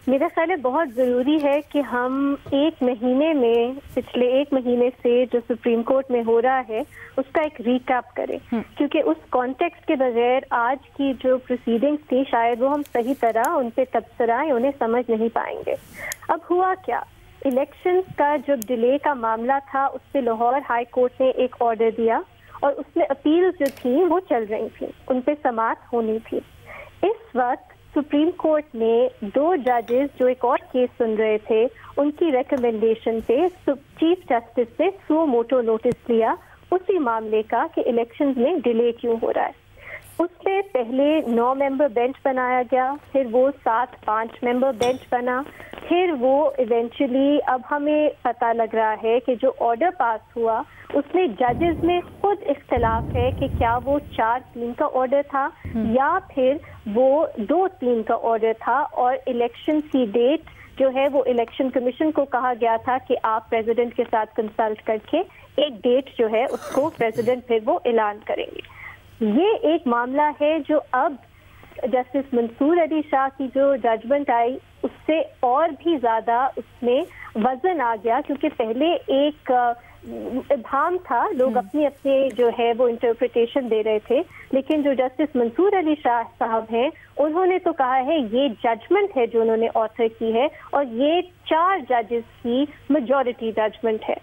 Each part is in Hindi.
मेरा ख्याल है बहुत ज़रूरी है कि हम एक महीने में, पिछले एक महीने से जो सुप्रीम कोर्ट में हो रहा है उसका एक रिकैप करें, क्योंकि उस कॉन्टेक्स्ट के बगैर आज की जो प्रोसीडिंग्स थी शायद वो हम सही तरह उन पे तबसरा उन्हें समझ नहीं पाएंगे। अब हुआ क्या, इलेक्शंस का जो डिले का मामला था उस पर लाहौर हाई कोर्ट ने एक ऑर्डर दिया और उसमें अपील जो थी वो चल रही थी, उन पे समाअत होनी थी। इस वक्त सुप्रीम कोर्ट ने 2 जजेस जो एक और केस सुन रहे थे उनकी रिकमेंडेशन पे चीफ जस्टिस ने सुओ मोटो नोटिस लिया उसी मामले का कि इलेक्शंस में डिले क्यों हो रहा है। उसमें पहले 9 मेंबर बेंच बनाया गया, फिर वो 5 मेंबर बेंच बना, फिर वो इवेंचुअली अब हमें पता लग रहा है कि जो ऑर्डर पास हुआ उसमें जजेस में खुद इख्तलाफ है कि क्या वो 4-3 का ऑर्डर था या फिर वो 2-3 का ऑर्डर था, और इलेक्शन की डेट जो है वो इलेक्शन कमीशन को कहा गया था कि आप प्रेसिडेंट के साथ कंसल्ट करके एक डेट जो है उसको प्रेसिडेंट फिर वो ऐलान करेंगे। ये एक मामला है जो अब जस्टिस मंसूर अली शाह की जो जजमेंट आई उससे और भी ज्यादा उसमें वजन आ गया, क्योंकि पहले एक इब्हाम था, लोग अपनी अपने जो है वो इंटरप्रिटेशन दे रहे थे, लेकिन जो जस्टिस मंसूर अली शाह साहब हैं उन्होंने तो कहा है ये जजमेंट है जो उन्होंने ऑथर की है और ये 4 जजेस की मेजॉरिटी जजमेंट है।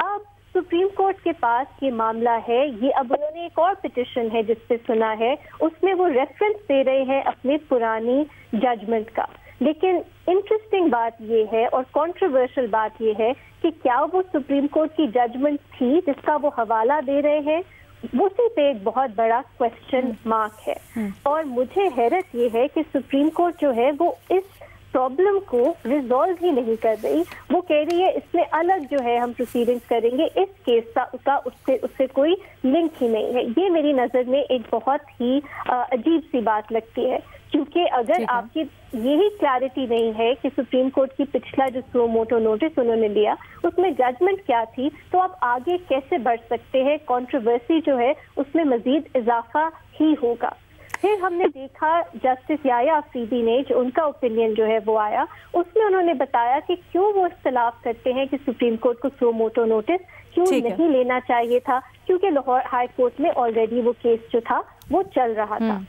अब सुप्रीम कोर्ट के पास ये मामला है, ये अब उन्होंने एक और पिटिशन है जिसपे सुना है, उसमें वो रेफरेंस दे रहे हैं अपनी पुरानी जजमेंट का। लेकिन इंटरेस्टिंग बात ये है और कंट्रोवर्शियल बात ये है कि क्या वो सुप्रीम कोर्ट की जजमेंट थी जिसका वो हवाला दे रहे हैं, उसी पे एक बहुत बड़ा क्वेश्चन मार्क है। और मुझे हैरत ये है कि सुप्रीम कोर्ट जो है वो इस प्रॉब्लम को रिजॉल्व ही नहीं कर रही। वो कह रही है इसमें अलग जो है हम प्रोसीडिंग्स करेंगे, इस केस का उससे कोई लिंक ही नहीं है। ये मेरी नज़र में एक बहुत ही अजीब सी बात लगती है, क्योंकि अगर आपकी यही क्लैरिटी नहीं है कि सुप्रीम कोर्ट की पिछला जो सुओ मोटो नोटिस उन्होंने लिया उसमें जजमेंट क्या थी, तो आप आगे कैसे बढ़ सकते हैं। कंट्रोवर्सी जो है उसमें मजीद इजाफा ही होगा। फिर हमने देखा जस्टिस याया अफरीदी ने जो उनका ओपिनियन जो है वो आया, उसमें उन्होंने बताया कि क्यों वो इख्तलाफ करते हैं कि सुप्रीम कोर्ट को सुओ मोटो नोटिस क्यों नहीं लेना चाहिए था, क्योंकि लाहौर हाई कोर्ट में ऑलरेडी वो केस जो था वो चल रहा था।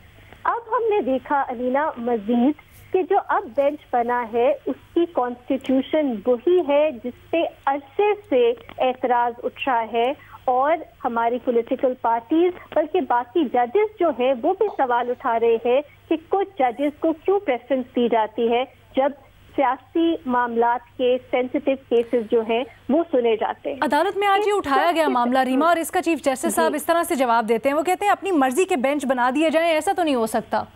अब हमने देखा अलीना मजीद कि जो अब बेंच बना है उसकी कॉन्स्टिट्यूशन वही है जिसपे अरसे से एतराज उठ रहा है, और हमारी पॉलिटिकल पार्टीज बल्कि बाकी जजेस जो हैं वो भी सवाल उठा रहे हैं कि कुछ जजेस को क्यों प्रेफरेंस दी जाती है जब सियासी मामलात के सेंसिटिव केसेस जो हैं वो सुने जाते हैं। अदालत में आज ये उठाया गया मामला रीमा, और इसका चीफ जस्टिस साहब इस तरह से जवाब देते हैं, वो कहते हैं अपनी मर्जी के बेंच बना दिए जाएं, ऐसा तो नहीं हो सकता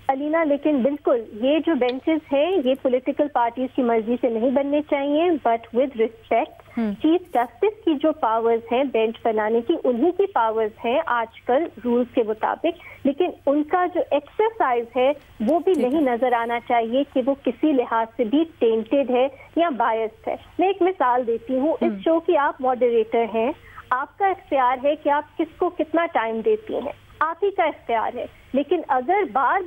अलीना। लेकिन बिल्कुल ये जो बेंचेस हैं ये पॉलिटिकल पार्टीज की मर्जी से नहीं बनने चाहिए, but with respect chief justice की जो पावर्स हैं बेंच बनाने की उन्हीं की पावर्स हैं आजकल रूल्स के मुताबिक, लेकिन उनका जो एक्सरसाइज है वो भी नहीं नजर आना चाहिए कि वो किसी लिहाज से भी टेंटेड है या बायस्ड है। मैं एक मिसाल देती हूँ, इस शो की आप मॉडरेटर हैं, आपका इख्तियार है कि आप किसको कितना टाइम देती हैं, आप ही का इख्तियार है। लेकिन अगर बार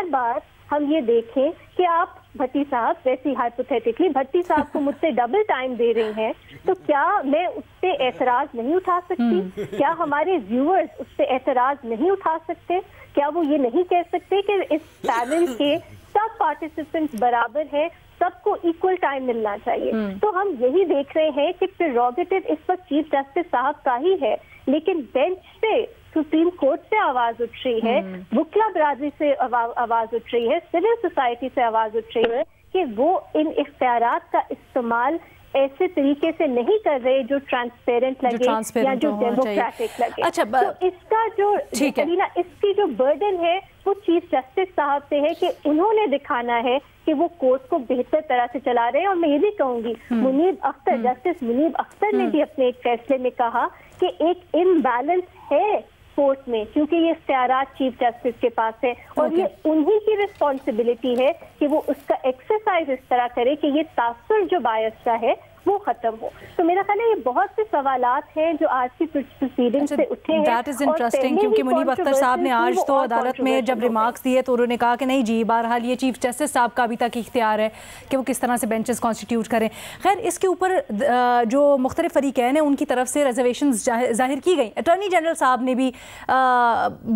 बार हम ये देखें कि आप भट्टी साहब, वैसी हाइपोथेटिकली भट्टी साहब को मुझसे डबल टाइम दे रही हैं, तो क्या मैं उस पर एतराज नहीं उठा सकती? क्या हमारे व्यूअर्स उस पर एतराज नहीं उठा सकते? क्या वो ये नहीं कह सकते कि इस पैनल के सब पार्टिसिपेंट्स बराबर है, सबको इक्वल टाइम मिलना चाहिए? तो हम यही देख रहे हैं कि प्रेरोगेटिव इस वक्त चीफ जस्टिस साहब का ही है, लेकिन बेंच से सुप्रीम कोर्ट से आवाज उठ रही है, वकीला बरादरी से आवाज उठ रही है, सिविल सोसाइटी से आवाज उठ रही है कि वो इन इख्तियारात का इस्तेमाल ऐसे तरीके से नहीं कर रहे जो ट्रांसपेरेंट लगे या जो डेमोक्रेटिक लगे। अच्छा, तो इसका जो इसकी जो बर्डन है वो चीफ जस्टिस साहब पे है कि उन्होंने दिखाना है कि वो कोर्ट को बेहतर तरह से चला रहे हैं। और मैं ये भी कहूंगी, मुनीब अख्तर, जस्टिस मुनीब अख्तर ने भी अपने एक फैसले में कहा कि एक इम्बैलेंस है कोर्ट में, क्योंकि ये इख्तियारात चीफ जस्टिस के पास है और ये उन्हीं की रिस्पॉन्सिबिलिटी है कि वो उसका एक्सरसाइज इस तरह करे कि ये तासुर जो बायस का है वो खत्म हो। तो मेरा ख्याल है ये बहुत से सवालात हैं जो आज की प्रोसीडिंग से उठे हैं। दैट इज इंटरेस्टिंग, क्योंकि मुनीब अख्तर साहब ने आज तो अदालत में जब रिमार्क्स दिए तो उन्होंने कहा कि नहीं जी, बहरहाल ये चीफ जस्टिस साहब का अभी तक इख्तियार है कि वो किस तरह से बेंचेस कॉन्स्टिट्यूट करें। खैर, इसके ऊपर जो मुख्तलिफ फरीकैन हैं उनकी तरफ से रिजर्वेशन जाहिर की गई। अटॉर्नी जनरल साहब ने भी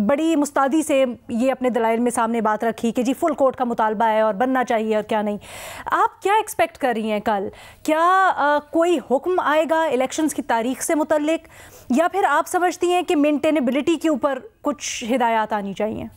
बड़ी मुस्तादी से ये अपने दलाइल में सामने बात रखी कि जी फुल कोर्ट का मुतालबा है और बनना चाहिए और क्या नहीं। आप क्या एक्सपेक्ट कर रही हैं कल? क्या कोई हुक्म आएगा इलेक्शंस की तारीख से मुतल्लिक, या फिर आप समझती हैं कि मेंटेनेबिलिटी के ऊपर कुछ हिदायत आनी चाहिए?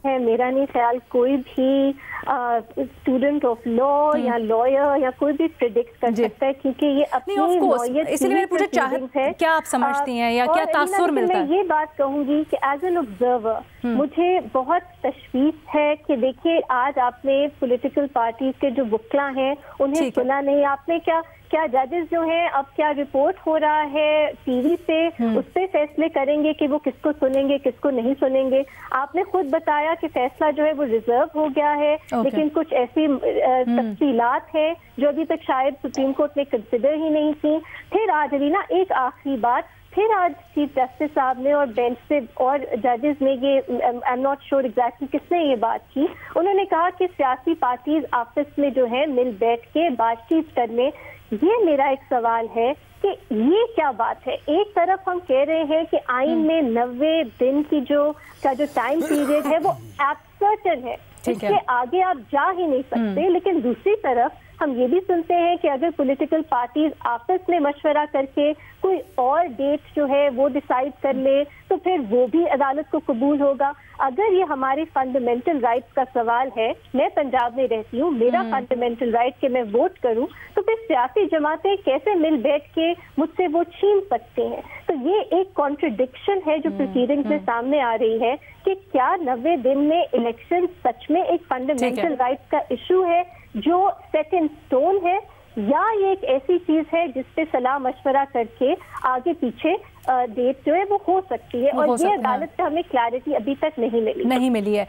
है मेरा नहीं ख्याल कोई भी स्टूडेंट ऑफ लॉ या लॉयर या कोई भी प्रिडिक्ट कर सकता है, क्योंकि ये अपनी नौयत, इसलिए मैंने पूछा चाहत है क्या आप समझती हैं या क्या तासुर मिलता है? मैं ये बात कहूंगी कि एज एन ऑब्जर्वर मुझे बहुत तशवीश है कि देखिए आज आपने पॉलिटिकल पार्टीज के जो वकला हैं उन्हें सुना नहीं। आपने क्या जजेस जो हैं, अब क्या रिपोर्ट हो रहा है टीवी से, उस पर फैसले करेंगे कि वो किसको सुनेंगे किसको नहीं सुनेंगे। आपने खुद बताया कि फैसला जो है वो रिजर्व हो गया है, लेकिन कुछ ऐसी तफसीलात हैं जो अभी तक शायद सुप्रीम कोर्ट ने कंसिडर ही नहीं की। फिर आज अरीना एक आखिरी बात, फिर आज चीफ जस्टिस साहब ने और बेंच से और जजेस ने ये, I am not sure exactly किसने ये बात की, उन्होंने कहा कि सियासी पार्टीज आपस में जो है मिल बैठ के बातचीत करने। ये मेरा एक सवाल है कि ये क्या बात है? एक तरफ हम कह रहे हैं कि आइन में 90 दिन की जो टाइम पीरियड है वो एब्सर्टन है, इसके आगे आप जा ही नहीं सकते, लेकिन दूसरी तरफ हम ये भी सुनते हैं कि अगर पॉलिटिकल पार्टीज आपस में मशवरा करके कोई और डेट जो है वो डिसाइड कर ले तो फिर वो भी अदालत को कबूल होगा। अगर ये हमारी फंडामेंटल राइट्स का सवाल है, मैं पंजाब में रहती हूँ, मेरा फंडामेंटल राइट कि मैं वोट करूँ, तो फिर सियासी जमातें कैसे मिल बैठ के मुझसे वो छीन सकते हैं? तो ये एक कॉन्ट्रडिक्शन है जो प्रोसीडिंग्स में सामने आ रही है कि क्या 90 दिन में इलेक्शन सच में एक फंडामेंटल राइट का इशू है जो सेट इन स्टोन है, या ये एक ऐसी चीज है जिसपे सलाह मशवरा करके आगे पीछे डेट जो है वो हो सकती है, और ये अदालत से हमें क्लैरिटी अभी तक नहीं मिली है।